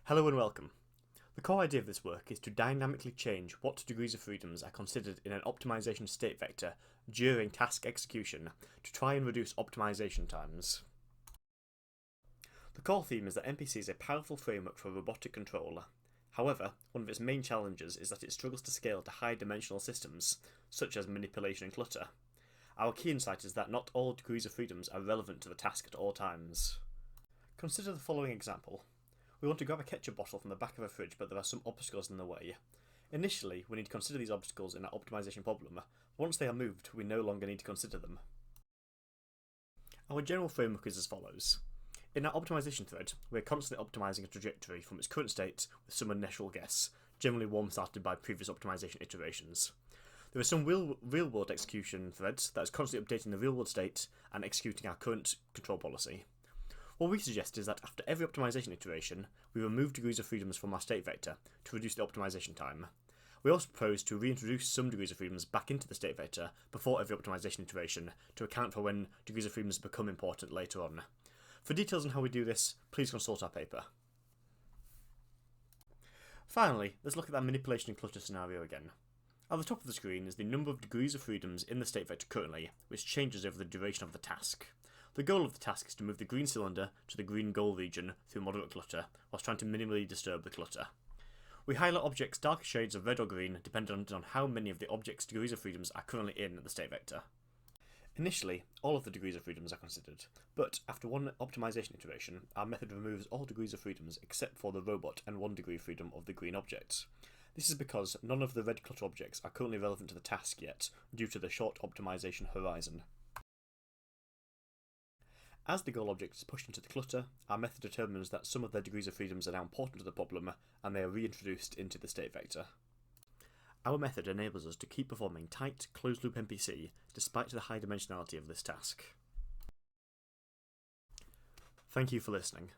Hello and welcome. The core idea of this work is to dynamically change what degrees of freedoms are considered in an optimization state vector during task execution to try and reduce optimization times. The core theme is that MPC is a powerful framework for robotic control. However, one of its main challenges is that it struggles to scale to high-dimensional systems, such as manipulation and clutter. Our key insight is that not all degrees of freedoms are relevant to the task at all times. Consider the following example. We want to grab a ketchup bottle from the back of a fridge, but there are some obstacles in the way. Initially, we need to consider these obstacles in our optimization problem. Once they are moved, we no longer need to consider them. Our general framework is as follows. In our optimization thread, we are constantly optimizing a trajectory from its current state with some initial guess, generally one started by previous optimization iterations. There is some real-world execution threads that is constantly updating the real-world state and executing our current control policy. What we suggest is that after every optimization iteration, we remove degrees of freedoms from our state vector to reduce the optimization time. We also propose to reintroduce some degrees of freedoms back into the state vector before every optimization iteration to account for when degrees of freedoms become important later on. For details on how we do this, please consult our paper. Finally, let's look at that manipulation and clutter scenario again. At the top of the screen is the number of degrees of freedoms in the state vector currently, which changes over the duration of the task. The goal of the task is to move the green cylinder to the green goal region through moderate clutter, whilst trying to minimally disturb the clutter. We highlight objects darker shades of red or green dependent on how many of the object's degrees of freedoms are currently in the state vector. Initially, all of the degrees of freedoms are considered, but after one optimization iteration, our method removes all degrees of freedoms except for the robot and 1 degree of freedom of the green object. This is because none of the red clutter objects are currently relevant to the task yet, due to the short optimization horizon. As the goal object is pushed into the clutter, our method determines that some of their degrees of freedoms are now important to the problem, and they are reintroduced into the state vector. Our method enables us to keep performing tight, closed-loop MPC despite the high dimensionality of this task. Thank you for listening.